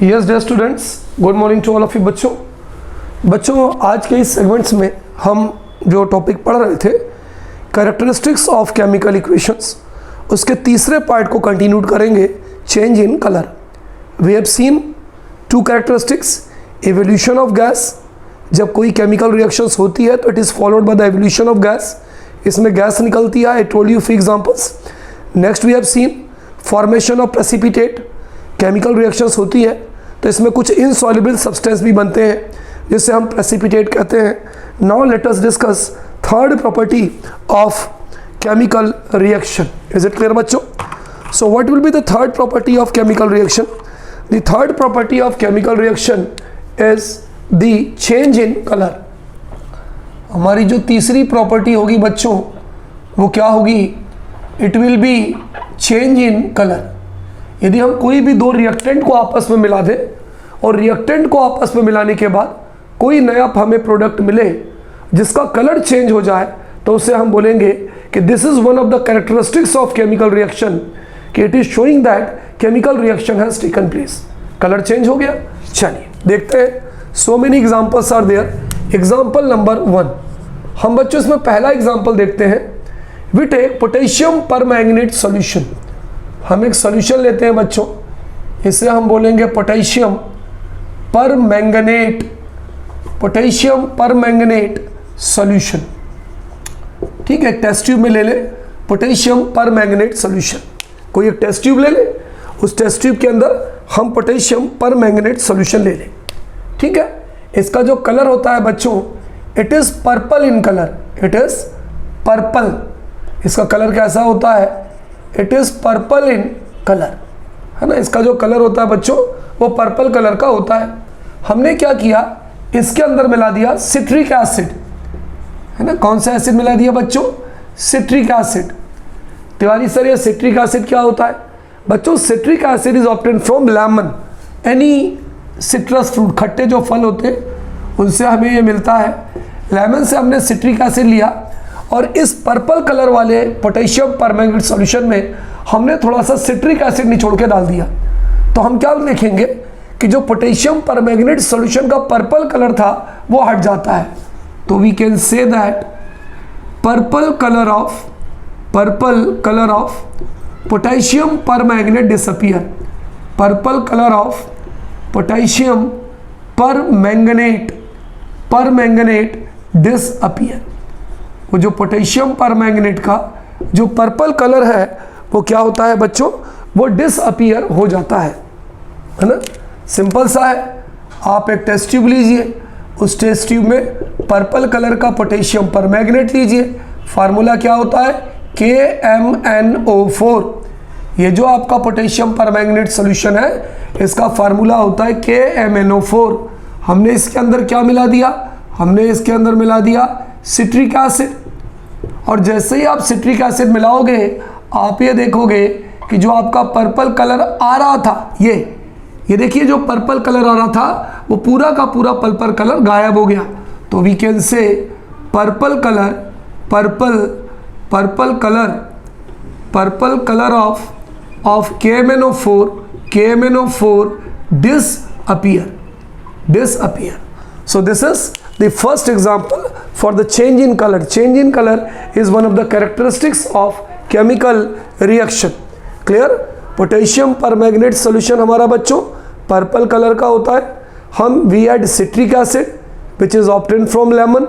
Yes dear students, good morning to all of you. बच्चों आज के इस सेगमेंट्स में हम जो टॉपिक पढ़ रहे थे कैरेक्टरिस्टिक्स ऑफ केमिकल इक्वेशंस, उसके तीसरे पार्ट को कंटिन्यू करेंगे, change in colour. We have seen two characteristics, evolution of gas. जब कोई केमिकल रिएक्शंस होती है तो it is followed by the evolution of gas, इसमें गैस निकलती है। I told you four examples. Next we have seen formation of precipitate. Chemical reactions होती है तो इसमें कुछ इनसॉल्युबल सब्सटेंस भी बनते हैं जिससे हम प्रेसिपिटेट कहते हैं। Now let us discuss third property of chemical reaction. Is it clear बच्चों? So what will be the third property of chemical reaction? The third property of chemical reaction is the change in colour. हमारी जो तीसरी property होगी बच्चों वो क्या होगी? It will be change in colour. यदि हम कोई भी दो रिएक्टेंट को आपस में मिला दें और रिएक्टेंट को आपस में मिलाने के बाद कोई नया हमें प्रोडक्ट मिले जिसका कलर चेंज हो जाए तो उसे हम बोलेंगे कि this is one of the characteristics of chemical reaction, कि it is showing that chemical reaction has taken place. Colour change हो गया। चलिए देखते हैं। So many examples are there. Example number 1 हम बच्चों इसमें पहला एग्जांपल देखते हैं। We take potassium permanganate solution. हम एक सॉल्यूशन लेते हैं बच्चों, इसे हम बोलेंगे potassium permanganate, potassium permanganate solution. ठीक है, टेस्ट ट्यूब में ले ले पोटेशियम परमैंगनेट सॉल्यूशन। कोई एक टेस्ट ट्यूब ले ले, उस टेस्ट ट्यूब के अंदर हम पोटेशियम परमैंगनेट सॉल्यूशन ले लें। ठीक है, इसका जो कलर होता है बच्चों, it is purple in colour. It is purple. इसका कलर कैसा होता है? It is purple in colour, है ना। इसका जो कलर होता है बच्चों वो पर्पल कलर का होता है। हमने क्या किया, इसके अंदर मिला दिया सिट्रिक एसिड, है ना। कौन सा एसिड मिला दिया बच्चों? Citric acid. तिवारी सर ये सिट्रिक एसिड क्या होता है? बच्चों citric acid is obtain from lemon, any citrus fruit, खट्टे जो फल होते हैं उनसे हमें ये मिलता है। लेमन से हमने सिट्रिक एसिड लिया और इस पर्पल कलर वाले पोटेशियम परमैंगनेट सॉल्यूशन में हमने थोड़ा सा सिट्रिक एसिड निचोड़ के डाल दिया। तो हम क्या देखेंगे कि जो पोटेशियम परमैंगनेट सॉल्यूशन का पर्पल कलर था वो हट जाता है। तो we can say that purple colour of potassium permanganate disappear. Purple colour of potassium permanganate disappear. वो जो पोटेशियम परमैंगनेट का जो पर्पल कलर है वो क्या होता है बच्चों? वो डिसअपीयर हो जाता है ना। सिंपल सा है। आप एक टेस्ट ट्यूब लीजिए, उस टेस्ट ट्यूब में पर्पल कलर का पोटेशियम परमैंगनेट लीजिए। फार्मूला क्या होता है? KMnO4। ये जो आपका पोटेशियम परमैंगनेट सॉल्यूशन है इसका फार्मूला होता है KMnO4। हमने इसके अंदर क्या मिला दिया? हमने इसके अंदर मिला दिया सिट्रिक एसिड। और जैसे ही आप सिट्रिक एसिड मिलाओगे आप ये देखोगे कि जो आपका पर्पल कलर आ रहा था, ये देखिए जो पर्पल कलर आ रहा था वो पूरा का पूरा पर्पल कलर गायब हो गया। तो we can say purple colour of KMnO4 disappear. So this is the first example for the change in color. Change in color is one of the characteristics of chemical reaction. Clear? Potassium permanganate solution हमारा बच्चों purple colour का होता है। हम we add citric acid which is obtained from lemon.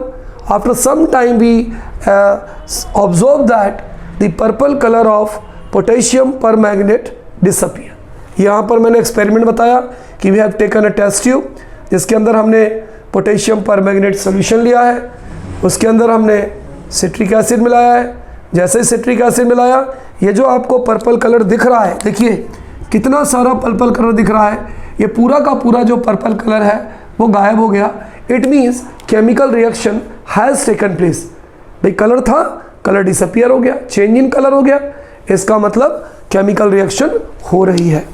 After some time we observe that the purple color of potassium permanganate disappear. यहाँ पर मैंने experiment बताया कि we have taken a test tube जिसके अंदर हमने पोटेशियम परमैंगनेट सॉल्यूशन लिया है, उसके अंदर हमने सिट्रिक एसिड मिलाया है। जैसे ही सिट्रिक एसिड मिलाया, ये जो आपको पर्पल कलर दिख रहा है, देखिए कितना सारा पर्पल कलर दिख रहा है, ये पूरा का पूरा जो पर्पल कलर है वो गायब हो गया। It means chemical reaction has taken place. भाई कलर था, कलर डिसअपियर हो गया, चेंज इन कलर हो गया। इसका मतलब केमिकल रिएक्शन हो रही है।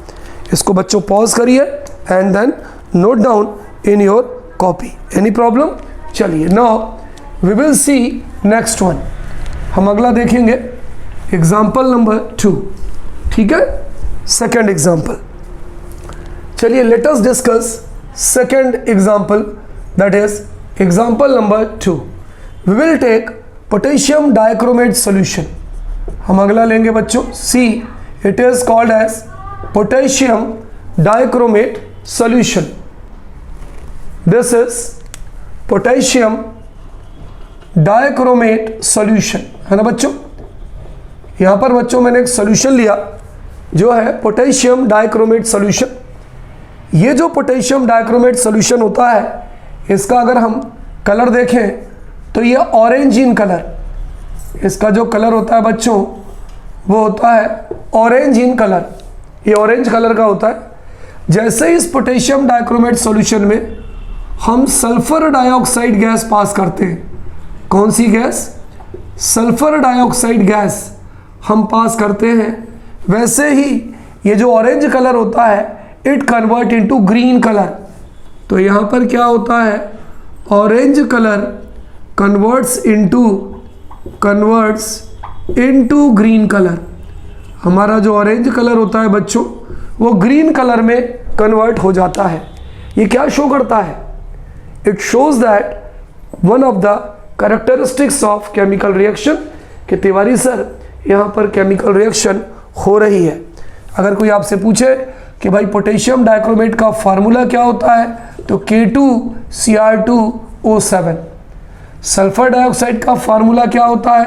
इसको बच्चों पॉज करिए and then note down in your copy. Any problem? चलिए now we will see next one. हम अगला देखेंगे एग्जाम्पल नंबर 2। ठीक है, सेकेंड एग्जाम्पल। चलिए let us discuss second example, that is example number 2. We will take potassium dichromate solution. हम अगला लेंगे बच्चों, see it is called as potassium dichromate solution. This is potassium dichromate solution, है ना बच्चों. यहाँ पर बच्चों मैंने एक सॉल्यूशन लिया जो है पोटेशियम डाइक्रोमेट सॉल्यूशन. ये जो पोटेशियम डाइक्रोमेट सॉल्यूशन होता है, इसका अगर हम कलर देखें तो ये ऑरेंज इन कलर, इसका जो कलर होता है बच्चों वो होता है ऑरेंज इन कलर. ये ऑरेंज कलर का होता है. जैसे इस पोटेशियम डाइक्रोमेट सॉल्यूशन में हम सल्फर डाइऑक्साइड गैस पास करते हैं, कौन सी गैस? सल्फर डाइऑक्साइड गैस हम पास करते हैं, वैसे ही ये जो ऑरेंज कलर होता है it convert into green colour. तो यहाँ पर क्या होता है, orange colour converts into green colour. हमारा जो ऑरेंज कलर होता है बच्चों वो ग्रीन कलर में कन्वर्ट हो जाता है. ये क्या शो करता है? It shows that one of the characteristics of chemical reaction कि तिवारी सर यहाँ पर केमिकल रिएक्शन हो रही है. अगर कोई आपसे पूछे कि भाई पोटेशियम डाइक्रोमेट का फार्मूला क्या होता है, तो K2Cr2O7. सल्फर डाइऑक्साइड का फार्मूला क्या होता है?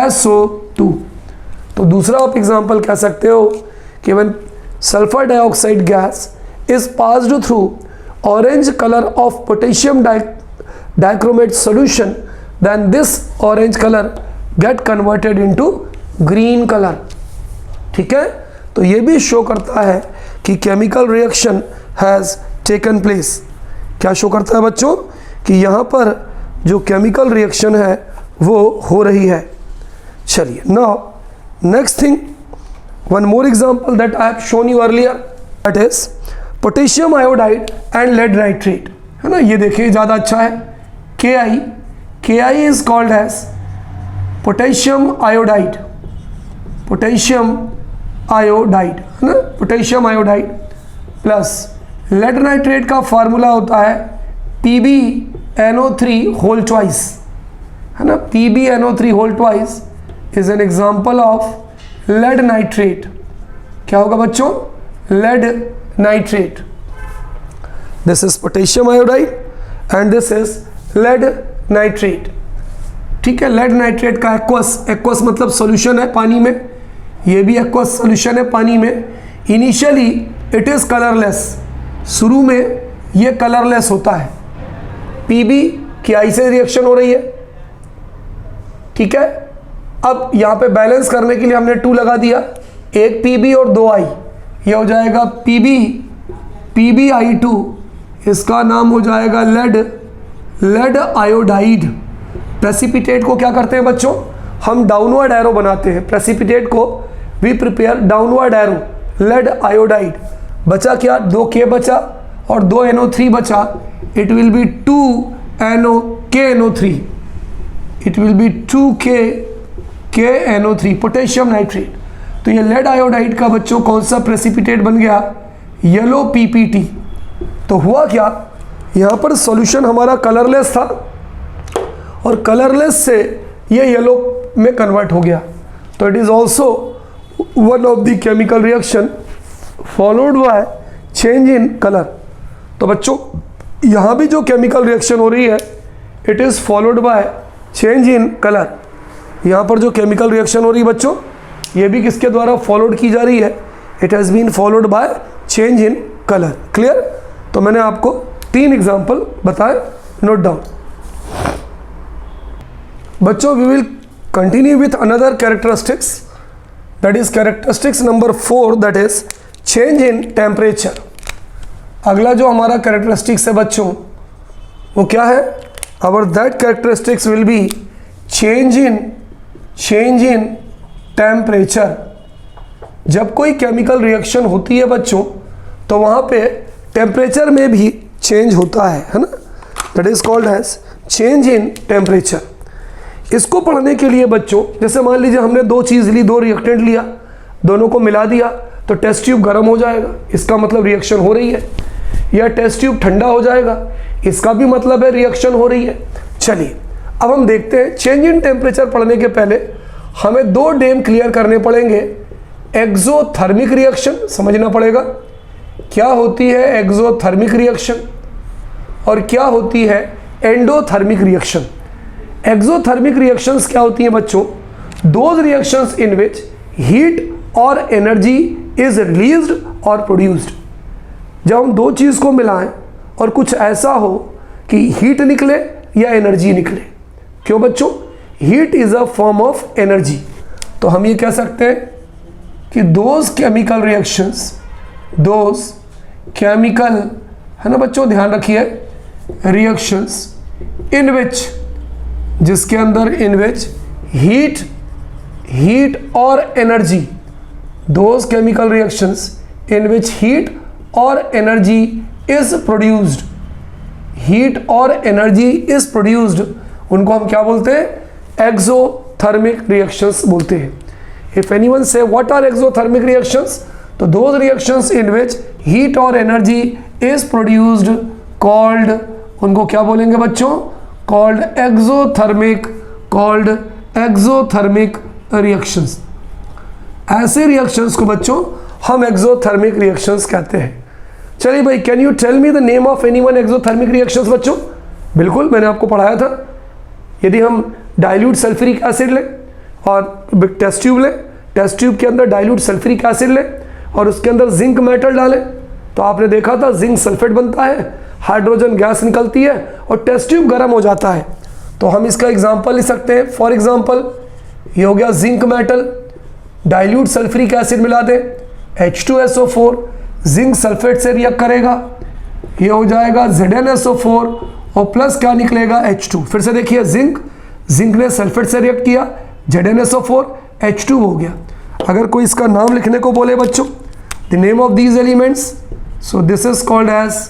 SO2. तो दूसरा आप एग्जांपल कह सकते हो कि when sulphur dioxide gas is passed through orange colour of potassium dichromate solution, then this orange colour get converted into green colour. ठीक है, तो ये भी शो करता है कि chemical reaction has taken place. क्या शो करता है बच्चों? कि यहाँ पर जो केमिकल रिएक्शन है वो हो रही है. चलिए, now next thing, one more example that I have shown you earlier, that is potassium iodide and lead nitrate, है ना. ये देखिए ज़्यादा अच्छा है. Ki is called as potassium iodide, है ना, potassium iodide plus lead nitrate का फार्मूला होता है PbNO3 होल ट्वाइस, है ना. PbNO3 whole twice is an example of lead nitrate. क्या होगा बच्चों? Lead nitrate. This is potassium iodide and this is lead nitrate. ठीक है, लेड नाइट्रेट का एक्वस मतलब सॉल्यूशन है पानी में, ये भी एक्वस सॉल्यूशन है पानी में. इनिशियली इट इज कलरलेस, शुरू में ये कलरलेस होता है. Pb की आई से रिएक्शन हो रही है. ठीक है, अब यहाँ पे बैलेंस करने के लिए हमने 2 लगा दिया, एक Pb और 2 I, ये हो जाएगा PbI2, इसका नाम हो जाएगा लेड आयोडाइड. प्रेसिपिटेट को क्या करते हैं बच्चों? हम डाउनवर्ड एरो बनाते हैं. प्रेसिपिटेट को we prepare downward arrow, lead iodide. बचा क्या? 2K बचा और 2NO3 बचा. It will be 2KNO3, it will be 2KNO3 potassium nitrate. तो ये लेड आयोडाइड का बच्चों कौन सा प्रेसिपिटेट बन गया? Yellow PPT. तो हुआ क्या, यहाँ पर सॉल्यूशन हमारा कलरलेस था और कलरलेस से ये येलो में कन्वर्ट हो गया. तो it is also one of the chemical reaction followed by change in colour. तो बच्चों यहाँ भी जो केमिकल रिएक्शन हो रही है it is followed by change in colour. यहाँ पर जो केमिकल रिएक्शन हो रही है बच्चों, ये भी किसके द्वारा फॉलोड की जा रही है? It has been followed by change in colour. Clear? तो मैंने आपको 3 एग्जाम्पल बताए, नोट डाउन. बच्चों we will continue with another characteristics, that is characteristics number 4, that is change in temperature. अगला जो हमारा कैरेक्टरिस्टिक्स है बच्चों वो क्या है? Our that characteristics will be change in temperature. जब कोई केमिकल रिएक्शन होती है बच्चों तो वहाँ पे टेम्परेचर में भी चेंज होता है ना. That is called as change in temperature. इसको पढ़ने के लिए बच्चों, जैसे मान लीजिए हमने 2 चीज़ ली, 2 रिएक्टेंट लिया, दोनों को मिला दिया तो टेस्ट ट्यूब गर्म हो जाएगा, इसका मतलब रिएक्शन हो रही है। या टेस्ट ट्यूब ठंडा हो जाएगा, इसका भी मतलब है रिएक्शन हो रही है। चलिए अब हम देखते हैं, चेंज इन टेम्परेचर पढ़ने के पहले हमें दो डेम क्लियर करने पड़ेंगे। एक्सोथर्मिक रिएक्शन समझना पड़ेगा, क्या होती है एक्सोथर्मिक रिएक्शन और क्या होती है एंडोथर्मिक रिएक्शन। एक्सोथर्मिक रिएक्शंस क्या होती हैं बच्चों? Those reactions in which heat और एनर्जी इज रिलीज्ड और प्रोड्यूस्ड। जब हम दो चीज़ को मिलाएं और कुछ ऐसा हो कि हीट निकले या एनर्जी निकले। क्यों बच्चों? Heat is a form of energy. तो हम ये कह सकते हैं कि those chemical reactions, those chemical, है ना बच्चों, ध्यान रखिए, रिएक्शंस इन विच, जिसके अंदर इन विच हीट और energy, those chemical reactions in which heat और एनर्जी इज प्रोड्यूस्ड, हीट और एनर्जी इज प्रोड्यूस्ड, उनको हम क्या बोलते हैं? एक्सोथर्मिक रिएक्शंस बोलते हैं। इफ एनीवन से व्हाट आर एक्सोथर्मिक रिएक्शंस, तो those reactions in which heat और एनर्जी इज प्रोड्यूस्ड कॉल्ड, उनको क्या बोलेंगे बच्चों? Called exothermic reactions. ऐसे रिएक्शंस को बच्चों हम एक्सोथर्मिक रिएक्शंस कहते हैं। चलिए भाई, can you tell me the name of anyone exothermic reactions बच्चों? बिल्कुल, मैंने आपको पढ़ाया था। यदि हम डाइल्यूट सल्फ्यूरिक एसिड लें और टेस्ट ट्यूब लें, टेस्ट ट्यूब के अंदर डाइल्यूट सल्फ्यूरिक एसिड लें और उसके अंदर जिंक मेटल डालें, तो आपने देखा था जिंक सल्फेट बनता है, हाइड्रोजन गैस निकलती है और टेस्ट ट्यूब गर्म हो जाता है। तो हम इसका एग्जांपल लिख सकते हैं। फॉर एग्जांपल ये हो गया zinc metal, dilute sulphuric acid मिला दें, H2SO4 जिंक सल्फेट से रिएक्ट करेगा, ये हो जाएगा ZnSO4 और प्लस क्या निकलेगा? H2। फिर से देखिए, जिंक ने सल्फेट से रिएक्ट किया, ZnSO4 H2 हो गया। अगर कोई इसका नाम लिखने को बोले बच्चों, the name of these elements, so this is called as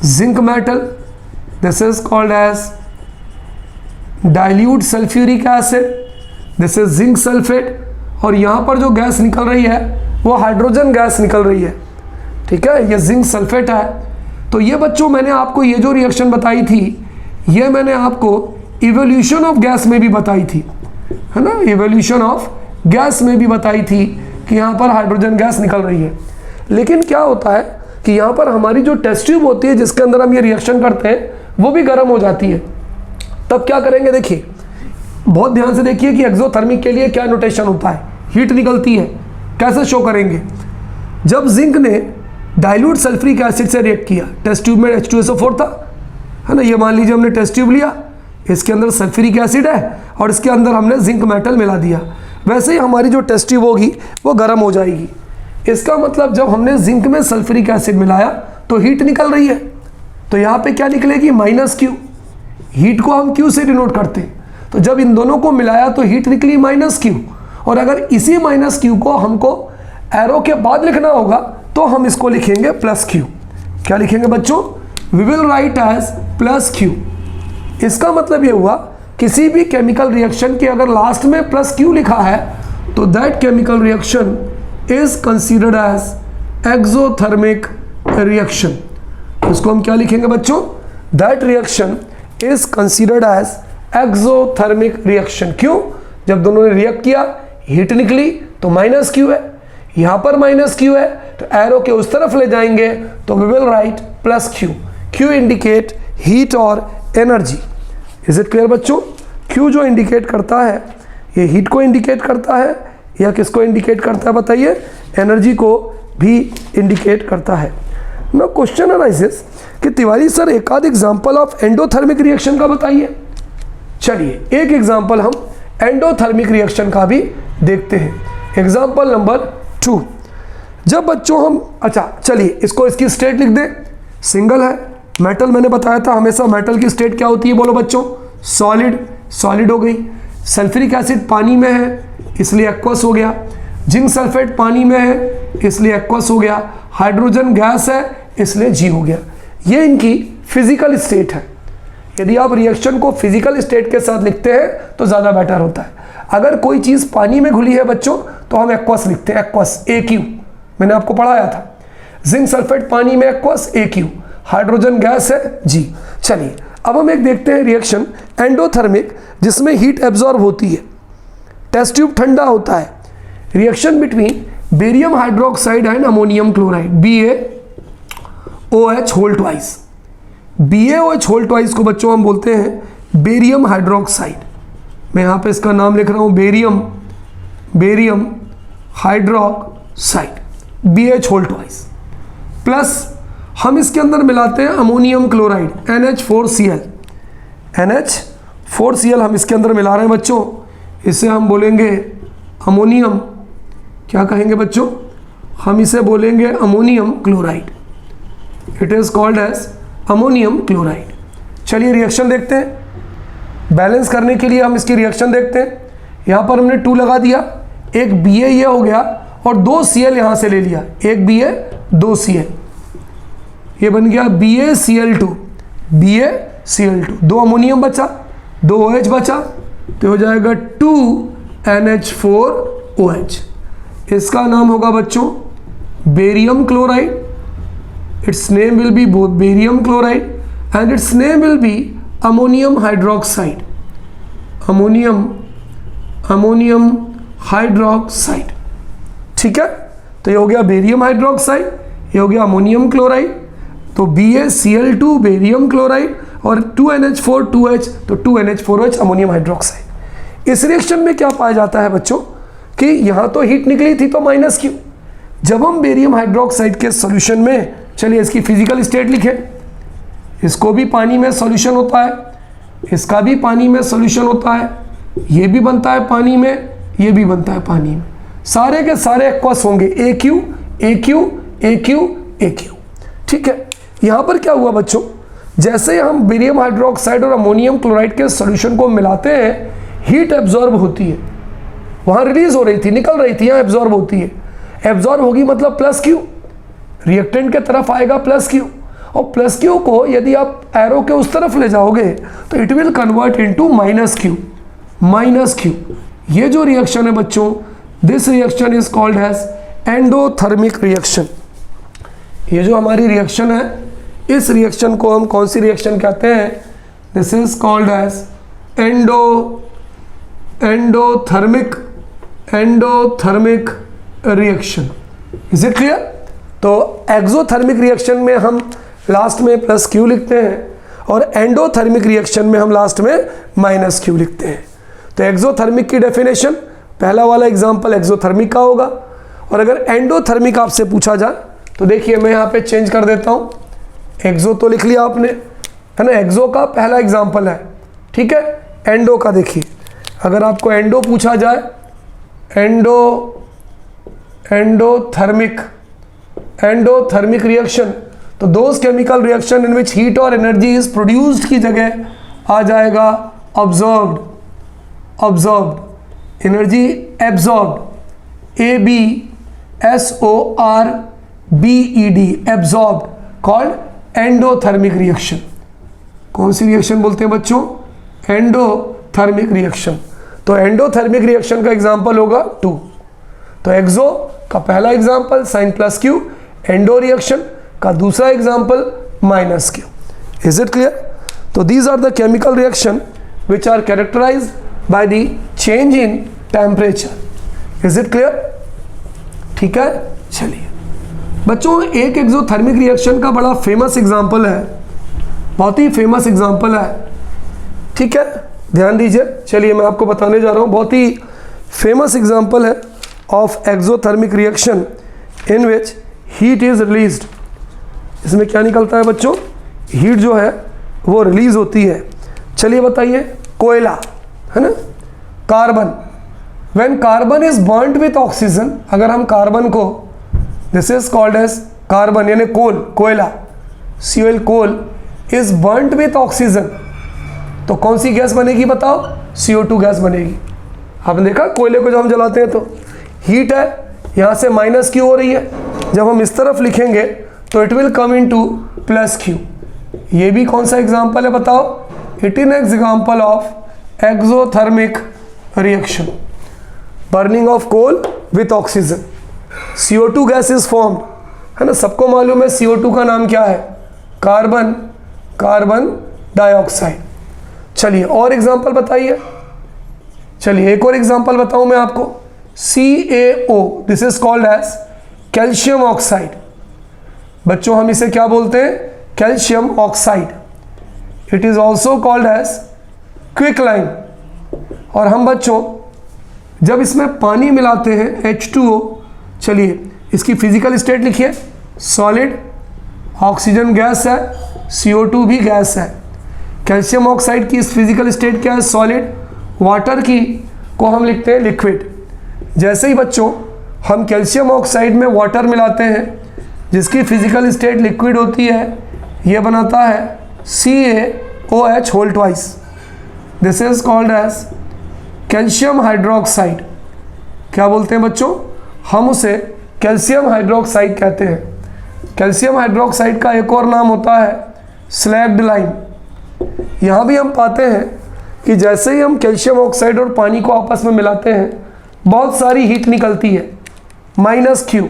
zinc metal, this is called as dilute sulphuric acid, this is zinc sulphate, और यहाँ पर जो गैस निकल रही है वो हाइड्रोजन गैस निकल रही है। ठीक है, ये जिंक सल्फेट है। तो ये बच्चों मैंने आपको ये जो रिएक्शन बताई थी, ये मैंने आपको इवोल्यूशन ऑफ गैस में भी बताई थी, है ना, इवोल्यूशन ऑफ गैस में भी बताई थी कि यहाँ पर हाइड्रोजन गैस निकल रही है। लेकिन क्या होता है कि यहाँ पर हमारी जो टेस्ट ट्यूब होती है जिसके अंदर हम ये रिएक्शन करते हैं, वो भी गर्म हो जाती है। तब क्या करेंगे? देखिए, बहुत ध्यान से देखिए कि एक्सोथर्मिक के लिए क्या नोटेशन होता है। हीट निकलती है, कैसे शो करेंगे? जब जिंक ने डाइल्यूट सल्फ्यूरिक एसिड से रिएक्ट किया, टेस्ट ट्यूब में H2SO4 था, है ना, ये मान लीजिए हमने टेस्ट ट्यूब लिया, इसके अंदर सल्फ्यूरिक एसिड है और इसके अंदर हमने जिंक मेटल मिला दिया। वैसे ही हमारी जो टेस्ट ट्यूब होगी वो गर्म हो जाएगी। इसका मतलब जब हमने जिंक में सल्फ्यूरिक एसिड मिलाया तो हीट निकल रही है, तो यहाँ पे क्या निकलेगी? -Q। हीट को हम Q से डिनोट करते हैं, तो जब इन दोनों को मिलाया तो हीट निकली -Q। और अगर इसी -Q को हमको एरो के बाद लिखना होगा तो हम इसको लिखेंगे +Q। क्या लिखेंगे बच्चों? We will write as +Q। इसका मतलब ये हुआ, किसी भी केमिकल रिएक्शन के अगर लास्ट में +Q लिखा है तो that chemical reaction is considered as exothermic reaction. इसको हम क्या लिखेंगे बच्चों? That reaction is considered as exothermic reaction. क्यों? जब दोनों ने रिएक्ट किया, हीट निकली तो -Q है, यहाँ पर -Q है, तो एरो के उस तरफ ले जाएंगे तो we will write +Q। Q indicate heat और एनर्जी। इज इट क्लियर बच्चों? Q जो इंडिकेट करता है, ये हीट को इंडिकेट करता है या किसको इंडिकेट करता है बताइए? एनर्जी को भी इंडिकेट करता है। ना क्वेश्चन एनालिसिस कि तिवारी सर एक आध एग्जाम्पल ऑफ एंडोथर्मिक रिएक्शन का बताइए। चलिए एक एग्जाम्पल हम एंडोथर्मिक रिएक्शन का भी देखते हैं। Example number 2। जब बच्चों हम, अच्छा चलिए इसको, इसकी स्टेट लिख दें। सिंगल है, मेटल मैंने बताया था हमेशा मेटल की स्टेट क्या होती है, बोलो बच्चों? सॉलिड हो गई। सल्फ्यूरिक एसिड पानी में है इसलिए एक्वस हो गया। जिंक सल्फेट पानी में है इसलिए एक्वस हो गया। हाइड्रोजन गैस है इसलिए G हो गया। ये इनकी फिजिकल स्टेट है। यदि आप रिएक्शन को फिजिकल स्टेट के साथ लिखते हैं तो ज़्यादा बेटर होता है। अगर कोई चीज़ पानी में घुली है बच्चों तो हम एक्वस लिखते हैं, एक्वस AQ, मैंने आपको पढ़ाया था। जिंक सल्फेट पानी में एक्वस AQ, हाइड्रोजन गैस है जी। चलिए अब हम एक देखते हैं रिएक्शन एंडोथर्मिक, जिसमें हीट एब्जॉर्ब होती है, टेस्ट ट्यूब ठंडा होता है। Reaction between barium hydroxide and ammonium chloride, BaOH whole twice. BaOH whole twice को बच्चों हम बोलते हैं बेरियम हाइड्रोक्साइड। मैं यहाँ पे इसका नाम लिख रहा हूँ barium hydroxide, BH whole twice. Plus हम इसके अंदर मिलाते हैं अमोनियम क्लोराइड NH4Cl हम इसके अंदर मिला रहे हैं बच्चों। इसे हम बोलेंगे अमोनियम, क्या कहेंगे बच्चों, हम इसे बोलेंगे ammonium chloride. It is called as ammonium chloride. चलिए रिएक्शन देखते हैं। बैलेंस करने के लिए हम इसकी रिएक्शन देखते हैं। यहाँ पर हमने 2 लगा दिया, एक Ba ये हो गया और 2 Cl यहाँ से ले लिया, एक Ba 2 Cl, ये बन गया BaCl2, 2 अमोनियम बचा, 2 OH बचा, तो हो जाएगा 2NH4OH। इसका नाम होगा बच्चों barium chloride. It's name will be barium chloride and it's name will B ammonium hydroxide, ammonium hydroxide. ठीक है, तो ये हो गया बेरियम हाइड्रोक्साइड, ये हो गया अमोनियम क्लोराइड। तो BaCl2 बेरियम क्लोराइड और 2NH4 2H, तो 2NH4OH अमोनियम हाइड्रोक्साइड। इस रिएक्शन में क्या पाया जाता है बच्चों कि यहाँ तो हीट निकली थी तो -Q। जब हम बेरियम हाइड्रोक्साइड के सॉल्यूशन में, चलिए इसकी फिजिकल स्टेट लिखें, इसको भी पानी में सॉल्यूशन होता है, इसका भी पानी में सॉल्यूशन होता है, ये भी बनता है पानी में, ये भी बनता है पानी में, सारे के सारे एक्वस होंगे AQ AQ AQ AQ। ठीक है, यहाँ पर क्या हुआ बच्चों, जैसे हम बेरियम हाइड्रोक्साइड और अमोनियम क्लोराइड के सॉल्यूशन को मिलाते हैं, हीट एब्जॉर्ब होती है, वहाँ रिलीज हो रही थी, निकल रही थी, यहाँ एब्जॉर्ब होती है। एब्जॉर्ब होगी मतलब +Q, रिएक्टेंट के तरफ आएगा +Q, और +Q को यदि आप एरो के उस तरफ ले जाओगे तो it will convert into -Q। ये जो रिएक्शन है बच्चों, this reaction is called as endothermic reaction. ये जो हमारी रिएक्शन है, इस रिएक्शन को हम कौन सी रिएक्शन कहते हैं, this is called as endothermic reaction. Is it clear? तो एक्सोथर्मिक रिएक्शन में हम लास्ट में +Q लिखते हैं और एंडोथर्मिक रिएक्शन में हम लास्ट में -Q लिखते हैं। तो एक्सोथर्मिक की डेफिनेशन, पहला वाला एग्जांपल एक्सोथर्मिक का होगा, और अगर एंडोथर्मिक आपसे पूछा जाए तो देखिए मैं यहाँ पे चेंज कर देता हूँ। एक्सो तो लिख लिया आपने, है ना, एक्सो का पहला एग्जांपल है, ठीक है। एंडो का देखिए, अगर आपको एंडो पूछा जाए, एंडोथर्मिक रिएक्शन, तो those chemical reaction in which heat और एनर्जी इज प्रोड्यूस्ड की जगह आ जाएगा observed, energy absorbed, ABSORBED, absorbed, called endothermic reaction. कौन सी रिएक्शन बोलते हैं बच्चों? Endothermic reaction. तो एंडोथर्मिक रिएक्शन का एग्जांपल होगा 2। तो एक्सो का पहला example sin +Q, endo reaction का दूसरा example -Q। Is it clear? तो these are the chemical reaction which are characterized by the change in temperature. Is it clear? ठीक है, चलिए बच्चों, एक एक्सोथर्मिक रिएक्शन का बड़ा फेमस एग्जांपल है, बहुत ही फेमस एग्जांपल है, ठीक है, ध्यान दीजिए। चलिए मैं आपको बताने जा रहा हूँ, बहुत ही फेमस एग्जांपल है of exothermic reaction in which heat is released. इसमें क्या निकलता है बच्चों? हीट जो है वो रिलीज होती है। चलिए बताइए, कोयला है ना, carbon, when carbon is burned with oxygen, अगर हम कार्बन को, this is called as carbon यानी कोल, कोयला, COL, coal is burned with oxygen, तो कौन सी गैस बनेगी बताओ? CO2 गैस बनेगी। आपने देखा कोयले को जब हम जलाते हैं तो हीट है, यहाँ से -Q हो रही है, जब हम इस तरफ लिखेंगे तो it will come into +Q। ये भी कौन सा एग्जाम्पल है बताओ? It is example of exothermic reaction, burning of coal with oxygen, CO2 gas is formed, है ना, सबको मालूम है CO2 का नाम क्या है, कार्बन डाइऑक्साइड। चलिए और एग्जांपल बताइए, चलिए एक और एग्जांपल बताऊं मैं आपको, CaO, this is called as calcium oxide. बच्चों हम इसे क्या बोलते हैं, calcium oxide. It is also called as quicklime. और हम बच्चों जब इसमें पानी मिलाते हैं H2O, चलिए इसकी फिजिकल स्टेट लिखिए, सॉलिड, ऑक्सीजन गैस है, CO2 भी गैस है। कैल्शियम ऑक्साइड की इस फिजिकल स्टेट क्या है, सॉलिड। वाटर की को हम लिखते हैं लिक्विड। जैसे ही बच्चों हम कैल्शियम ऑक्साइड में वाटर मिलाते हैं जिसकी फिजिकल स्टेट लिक्विड होती है, यह बनाता है CaOH whole twice. This is called as calcium hydroxide. क्या बोलते हैं बच्चों, हम उसे कैल्शियम हाइड्रोक्साइड कहते हैं। कैल्शियम हाइड्रोक्साइड का एक और नाम होता है स्लैग्ड लाइम। यहाँ भी हम पाते हैं कि जैसे ही हम कैल्शियम ऑक्साइड और पानी को आपस में मिलाते हैं बहुत सारी हीट निकलती है, -Q,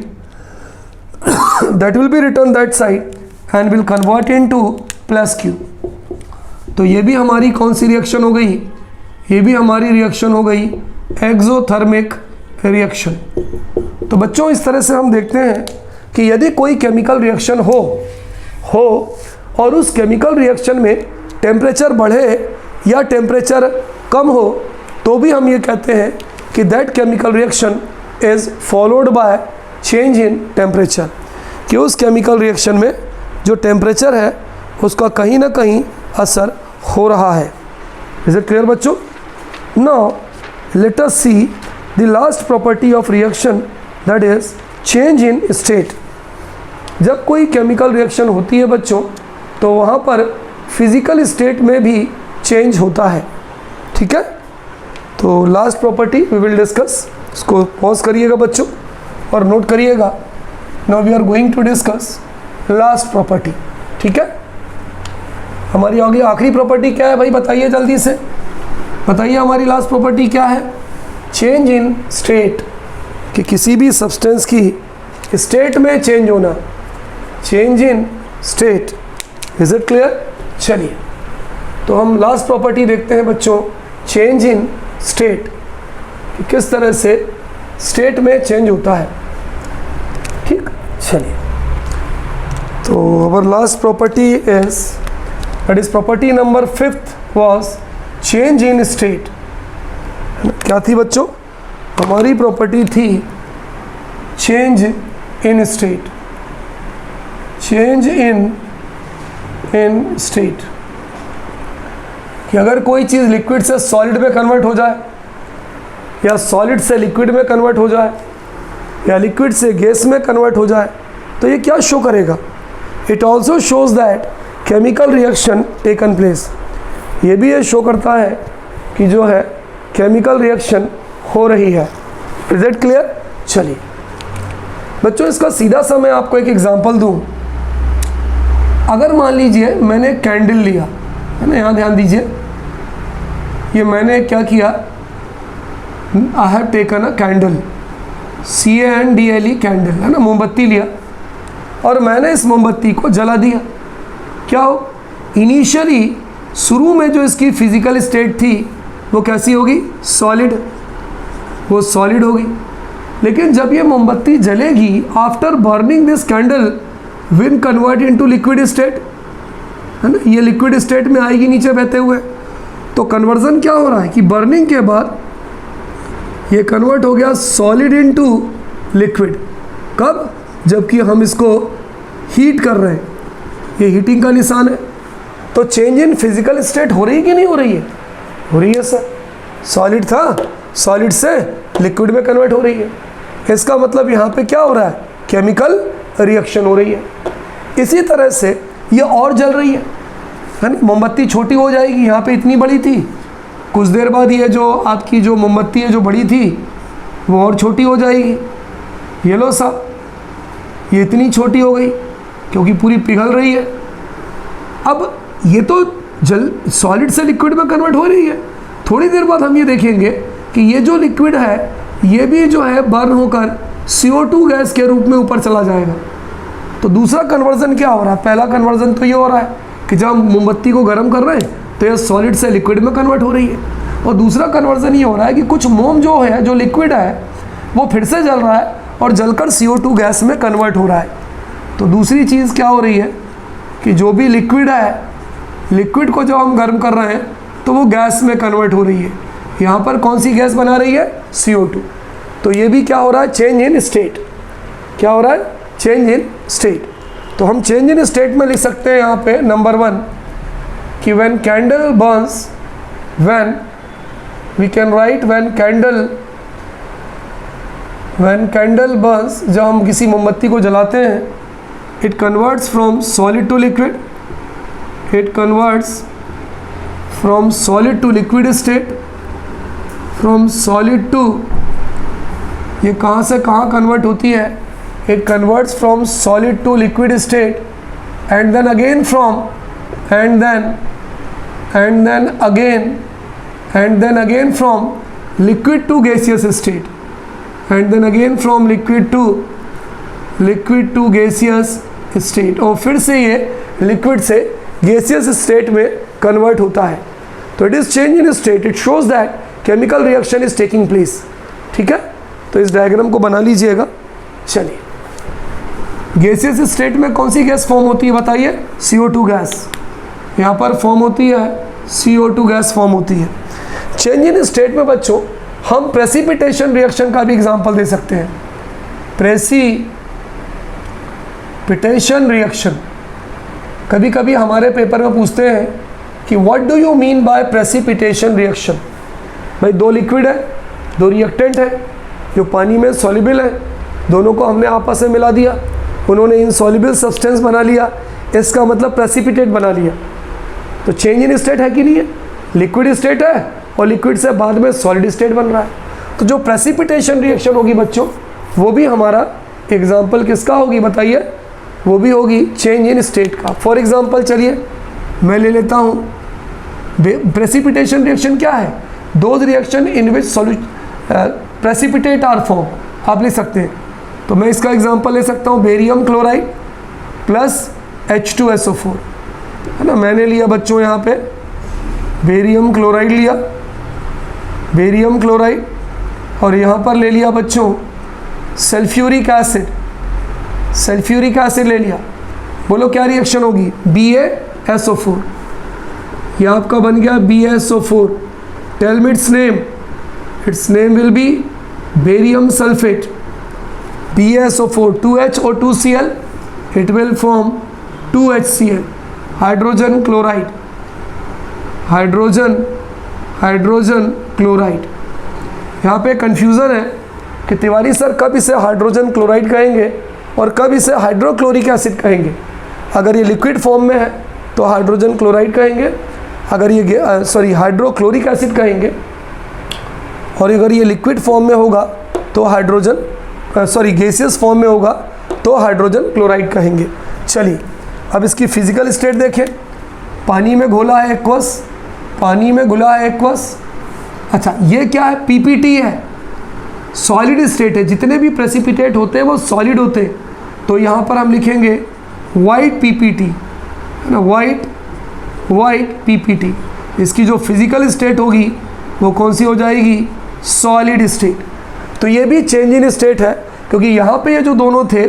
that will be written that side and will convert into +Q। तो ये भी हमारी कौन सी रिएक्शन हो गई, ये भी हमारी रिएक्शन हो गई एक्सोथर्मिक रिएक्शन। तो बच्चों इस तरह से हम देखते हैं कि यदि कोई केमिकल रिएक्शन हो और उस केमिकल रिएक्शन में टेम्परेचर बढ़े या टेम्परेचर कम हो तो भी हम ये कहते हैं कि that chemical reaction is followed by change in temperature, कि उस केमिकल रिएक्शन में जो टेम्परेचर है उसका कहीं ना कहीं असर हो रहा है। इज इट क्लियर बच्चों? Now let us see the last property of reaction, that is change in state. जब कोई केमिकल रिएक्शन होती है बच्चों तो वहाँ पर फिजिकल स्टेट में भी चेंज होता है, ठीक है। तो last property we will discuss, इसको पॉज करिएगा बच्चों और नोट करिएगा। Now we are going to discuss last property, ठीक है। हमारी आगे आखिरी प्रॉपर्टी क्या है भाई, बताइए जल्दी से, बताइए हमारी लास्ट प्रॉपर्टी क्या है, चेंज इन स्टेट, कि किसी भी सब्सटेंस की स्टेट में चेंज होना, change in state. Is it clear? चलिए तो हम लास्ट प्रॉपर्टी देखते हैं बच्चों, चेंज इन स्टेट, कि किस तरह से स्टेट में चेंज होता है, ठीक। चलिए तो our last property is, that is property number 5th was change in state. क्या थी बच्चों? हमारी प्रॉपर्टी थी change in state, change in state, कि अगर कोई चीज़ लिक्विड से सॉलिड में कन्वर्ट हो जाए या सॉलिड से लिक्विड में कन्वर्ट हो जाए या लिक्विड से गैस में कन्वर्ट हो जाए तो ये क्या शो करेगा? It also shows that chemical reaction taken place. ये भी ये शो करता है कि जो है केमिकल रिएक्शन हो रही है। Is it clear? चलिए बच्चों इसका सीधा सा मैं आपको एक एग्जांपल दूं। अगर मान लीजिए मैंने कैंडल लिया, है ना, यहाँ ध्यान दीजिए, ये मैंने क्या किया, I have taken a candle, CANDLE candle, है ना, मोमबत्ती लिया और मैंने इस मोमबत्ती को जला दिया। क्या हो, इनिशियली शुरू में जो इसकी फिजिकल स्टेट थी वो कैसी होगी, सॉलिड, वो सॉलिड होगी। लेकिन जब ये मोमबत्ती जलेगी, after burning this candle will convert into liquid state, है ना, ये लिक्विड स्टेट में आएगी नीचे बहते हुए। तो कन्वर्जन क्या हो रहा है कि बर्निंग के बाद ये कन्वर्ट हो गया सॉलिड इनटू लिक्विड। कब? जबकि हम इसको हीट कर रहे हैं, ये हीटिंग का निशान है। तो चेंज इन फिजिकल स्टेट हो रही है कि नहीं हो रही है? हो रही है सर, सॉलिड था, सॉलिड से लिक्विड में कन्वर्ट हो रही है। इसका मतलब यहाँ पे क्या हो रहा है, केमिकल रिएक्शन हो रही है। इसी तरह से ये और जल रही है ना, मोमबत्ती छोटी हो जाएगी, यहाँ पे इतनी बड़ी थी, कुछ देर बाद ये जो आपकी जो मोमबत्ती है जो बड़ी थी वो और छोटी हो जाएगी। ये लो साहब, ये इतनी छोटी हो गई क्योंकि पूरी पिघल रही है। अब ये तो जल सॉलिड से लिक्विड में कन्वर्ट हो रही है। थोड़ी देर बाद हम ये देखेंगे कि ये जो लिक्विड है ये भी जो है बर्न होकर CO2 गैस के रूप में ऊपर चला जाएगा। तो दूसरा कन्वर्जन क्या हो रहा है? पहला कन्वर्जन तो ये हो रहा है कि जब हम मोमबत्ती को गर्म कर रहे हैं तो ये सॉलिड से लिक्विड में कन्वर्ट हो रही है, और दूसरा कन्वर्जन ये हो रहा है कि कुछ मोम जो है, जो लिक्विड है, वो फिर से जल रहा है और जलकर CO2 गैस में कन्वर्ट हो रहा है। तो दूसरी चीज़ क्या हो रही है कि जो भी लिक्विड है, लिक्विड को जब हम गर्म कर रहे हैं तो वो गैस में कन्वर्ट हो रही है। यहाँ पर कौन सी गैस बना रही है? CO2। तो ये भी क्या हो रहा है? Change in state. क्या हो रहा है? Change in state. तो हम चेंज इन स्टेट में लिख सकते हैं यहाँ पे नंबर 1 कि when candle burns, when we can write when candle burns, जब हम किसी मोमबत्ती को जलाते हैं, it converts from solid to liquid, it converts from solid to liquid state, from solid to, ये कहाँ से कहाँ कन्वर्ट होती है? It converts from solid to liquid state, and then again from, and then again from liquid to gaseous state, and then again from liquid to gaseous state, और फिर से ये लिक्विड से गैसियस स्टेट में convert होता है। तो it is change in state, it shows that chemical reaction is taking place. ठीक है, तो इस डायग्राम को बना लीजिएगा। चलिए, गैसियस स्टेट में कौन सी गैस फॉर्म होती है बताइए? CO2 गैस यहाँ पर फॉर्म होती है, CO2 गैस फॉर्म होती है। चेंज इन स्टेट में बच्चों हम प्रेसिपिटेशन रिएक्शन का भी एग्जांपल दे सकते हैं। प्रेसिपिटेशन रिएक्शन, कभी कभी हमारे पेपर में पूछते हैं कि what do you mean by precipitation reaction. भाई दो लिक्विड है, दो रिएक्टेंट है जो पानी में सॉल्युबल है, दोनों को हमने आपस में मिला दिया, उन्होंने इनसॉल्युबल सब्सटेंस बना लिया, इसका मतलब प्रेसिपिटेट बना लिया। तो चेंज इन स्टेट है कि नहीं है? लिक्विड स्टेट है और लिक्विड से बाद में सॉलिड स्टेट बन रहा है। तो जो प्रेसिपिटेशन रिएक्शन होगी बच्चों, वो भी हमारा एग्जाम्पल किसका होगी बताइए? वो भी होगी चेंज इन स्टेट का। फॉर एग्जाम्पल चलिए मैं ले लेता हूँ, प्रेसिपिटेशन रिएक्शन क्या है? Those reaction in which precipitate are form, आप ले सकते हैं। तो मैं इसका एग्जांपल ले सकता हूँ बेरियम क्लोराइड प्लस H2SO4, है ना। मैंने लिया बच्चों यहाँ पे बेरियम क्लोराइड लिया, बेरियम क्लोराइड, और यहाँ पर ले लिया बच्चों सल्फ्यूरिक एसिड, सल्फ्यूरिक एसिड ले लिया। बोलो क्या रिएक्शन होगी? BaSO4, ये आपका बन गया BaSO4। Tell me its name, its name will be barium sulphate. BaSO4 2H और 2Cl, it will form 2HCl, hydrogen chloride, hydrogen chloride. यहाँ पे कंफ्यूजन है कि तिवारी सर कब इसे हाइड्रोजन क्लोराइड कहेंगे और कब इसे हाइड्रोक्लोरिक एसिड कहेंगे। अगर ये लिक्विड फॉर्म में है तो हाइड्रोजन क्लोराइड कहेंगे, अगर ये हाइड्रोक्लोरिक एसिड कहेंगे, और अगर ये लिक्विड फॉर्म में होगा तो गैसियस फॉर्म में होगा तो हाइड्रोजन क्लोराइड कहेंगे। चलिए अब इसकी फिजिकल स्टेट देखें। पानी में घोला है एक्वस, पानी में घुला है एक्वस। अच्छा ये क्या है? PPT है, सॉलिड स्टेट है। जितने भी प्रेसिपिटेट होते हैं वो सॉलिड होते हैं। तो यहाँ पर हम लिखेंगे वाइट PPT, है ना, वाइट PPT। इसकी जो फिजिकल स्टेट होगी वो कौन सी हो जाएगी? Solid state. तो ये भी चेंज इन स्टेट है, क्योंकि यहाँ पे ये जो दोनों थे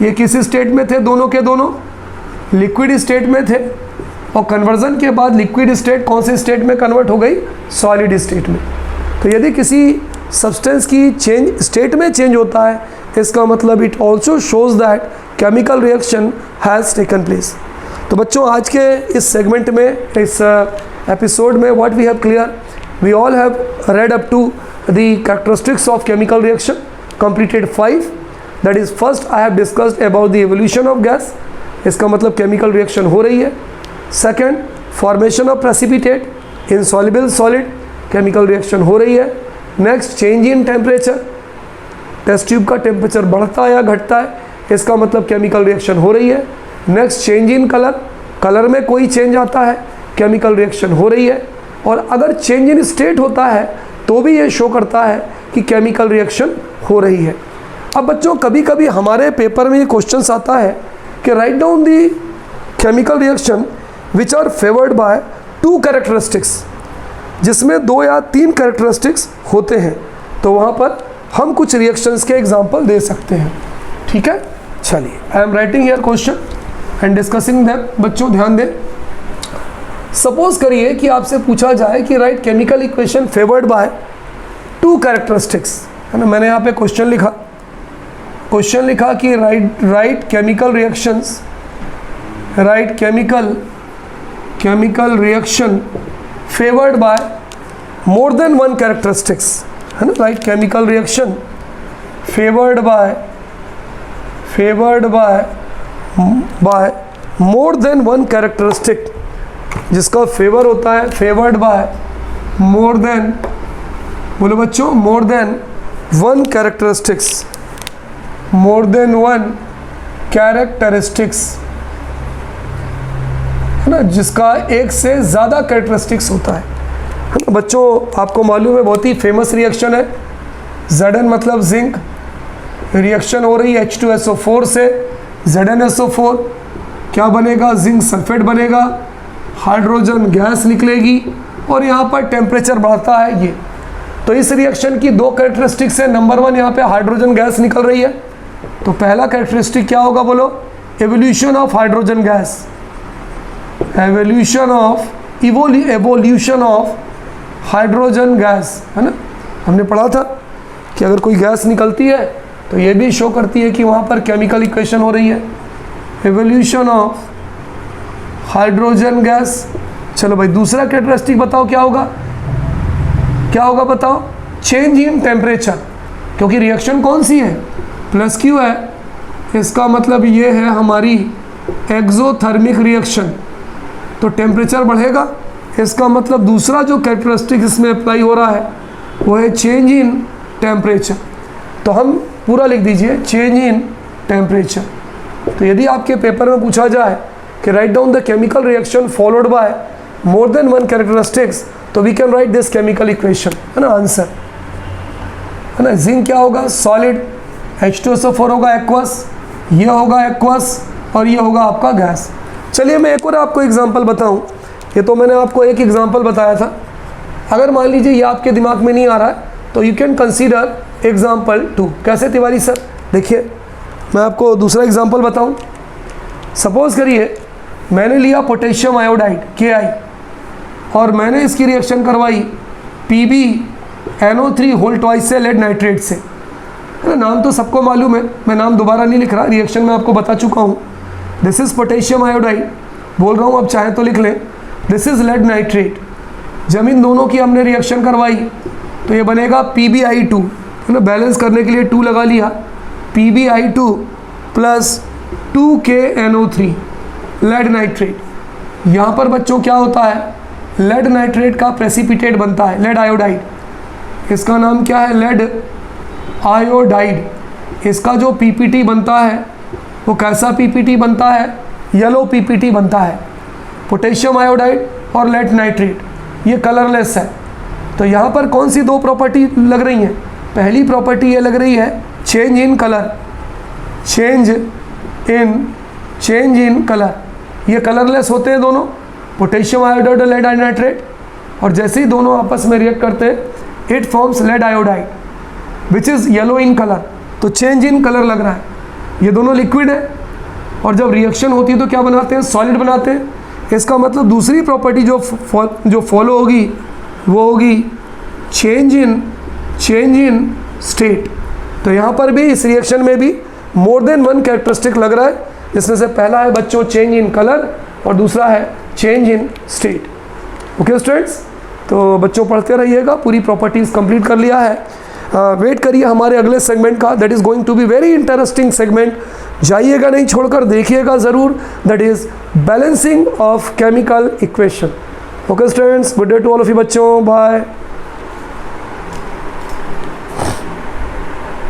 ये किस स्टेट में थे? दोनों के दोनों लिक्विड स्टेट में थे, और कन्वर्जन के बाद लिक्विड स्टेट कौन से स्टेट में कन्वर्ट हो गई? सॉलिड स्टेट में। तो यदि किसी सब्सटेंस की स्टेट में चेंज होता है, इसका मतलब it also shows that chemical reaction has taken place. तो बच्चों आज के इस सेगमेंट में, इस एपिसोड में what we have clear, we all have read up to the characteristics of chemical reaction, completed 5, that is first I have discussed about the evolution of gas, इसका मतलब केमिकल रिएक्शन हो रही है। Second formation of precipitate, insoluble solid, chemical reaction हो रही है। Next change in temperature, test tube का temperature बढ़ता है या घटता है, इसका मतलब केमिकल रिएक्शन हो रही है। Next change in colour, colour में कोई चेंज आता है, केमिकल रिएक्शन हो रही है। और अगर चेंज इन स्टेट होता है तो भी ये शो करता है कि केमिकल रिएक्शन हो रही है। अब बच्चों कभी कभी हमारे पेपर में ये क्वेश्चंस आता है कि write down the chemical reaction which are favoured by 2 characteristics, जिसमें 2 या 3 कैरेक्टरिस्टिक्स होते हैं, तो वहाँ पर हम कुछ रिएक्शंस के एग्जाम्पल दे सकते हैं। ठीक है, चलिए I am writing here question and discussing them. बच्चों ध्यान दें, सपोज करिए कि आपसे पूछा जाए कि write chemical equation favoured by 2 characteristics, है ना। मैंने यहाँ पे क्वेश्चन लिखा कि write chemical reactions, write chemical reaction favoured by more than 1 characteristics, है ना। Write chemical reaction favoured by more than 1 characteristic, जिसका फेवर होता है फेवर्ड बाय मोर देन, बोलो बच्चों, more than 1 characteristics, more than 1 characteristics, है ना, जिसका एक से ज़्यादा कैरेक्टरिस्टिक्स होता है ना। बच्चों आपको मालूम है बहुत ही फेमस रिएक्शन है, Zn मतलब जिंक, रिएक्शन हो रही है H2SO4 से ZnSO4, क्या बनेगा, जिंक सल्फेट बनेगा, हाइड्रोजन गैस निकलेगी और यहाँ पर टेम्परेचर बढ़ता है ये। तो इस रिएक्शन की 2 कैरेक्टरिस्टिक्स है। नंबर 1 यहाँ पे हाइड्रोजन गैस निकल रही है, तो पहला कैरेक्टरिस्टिक क्या होगा, बोलो, evolution of hydrogen gas, evolution of hydrogen gas, है ना। हमने पढ़ा था कि अगर कोई गैस निकलती है तो ये भी शो करती है कि वहाँ पर केमिकल इक्वेशन हो रही है, एवोल्यूशन ऑफ हाइड्रोजन गैस। चलो भाई दूसरा कैरेक्टरिस्टिक बताओ क्या होगा, बताओ, चेंज इन टेम्परेचर, क्योंकि रिएक्शन कौन सी है, +Q है, इसका मतलब ये है हमारी एक्सोथर्मिक रिएक्शन, तो टेम्परेचर बढ़ेगा। इसका मतलब दूसरा जो कैरेक्टरिस्टिक इसमें अप्लाई हो रहा है वो है चेंज इन टेम्परेचर, तो हम पूरा लिख दीजिए चेंज इन टेम्परेचर। तो यदि आपके पेपर में पूछा जाए कि write down the chemical reaction followed by more than 1 characteristics, तो we can write this chemical equation, है ना, आंसर, है ना। जिंक क्या होगा, सॉलिड, H2SO4 होगा एक्वस, ये होगा एक्वस और ये होगा आपका गैस। चलिए मैं एक और आपको एग्जांपल बताऊं, ये तो मैंने आपको एक एग्जांपल बताया था। अगर मान लीजिए ये आपके दिमाग में नहीं आ रहा है तो यू कैन कंसीडर एग्जांपल 2। कैसे तिवारी सर, देखिए मैं आपको दूसरा एग्जांपल बताऊं। सपोज करिए मैंने लिया पोटेशियम आयोडाइड Ki और मैंने इसकी रिएक्शन करवाई PbNO3 होल ट्वाइस से लेड नाइट्रेट से, है ना। नाम तो सबको मालूम है, मैं नाम दोबारा नहीं लिख रहा, रिएक्शन में आपको बता चुका हूँ। दिस इज़ पोटेशियम आयोडाइड, बोल रहा हूँ, आप चाहे तो लिख लें, दिस इज़ लेड नाइट्रेट। जब इन दोनों की हमने रिएक्शन करवाई तो ये बनेगा PbI2, है ना, बैलेंस करने के लिए 2 लगा लिया, PbI2 plus 2KNO3 lead nitrate. यहाँ पर बच्चों क्या होता है, लेड नाइट्रेट का प्रेसिपिटेट बनता है, लेड आयोडाइड, इसका नाम क्या है, लेड आयोडाइड। इसका जो PPT बनता है वो कैसा PPT बनता है, येलो PPT बनता है। पोटेशियम आयोडाइड और लेड नाइट्रेट ये कलरलेस है, तो यहाँ पर कौन सी 2 प्रॉपर्टी लग रही हैं, पहली प्रॉपर्टी ये लग रही है change in colour, change in colour, ये कलरलेस होते हैं दोनों, पोटेशियम आयोडाइड और लेड नाइट्रेट, और जैसे ही दोनों आपस में रिएक्ट करते हैं it forms lead iodide which is yellow in colour, तो चेंज इन कलर लग रहा है। ये दोनों लिक्विड है और जब रिएक्शन होती है तो क्या बनाते हैं, सॉलिड बनाते हैं। इसका मतलब दूसरी प्रॉपर्टी जो फॉलो होगी वो होगी चेंज इन स्टेट। तो यहाँ पर भी इस रिएक्शन में भी मोर देन 1 कैरेक्टरिस्टिक लग रहा है, जिसमें से पहला है बच्चों चेंज इन कलर और दूसरा है change in state. Okay students, तो बच्चों पढ़ते रहिएगा, पूरी प्रॉपर्टीज़ कंप्लीट कर लिया है। वेट करिए हमारे अगले सेगमेंट का, that is going to be very interesting segment, जाइएगा नहीं छोड़कर, देखिएगा ज़रूर, that is balancing of chemical equation. Okay students, good day to all of you बच्चों, बाय।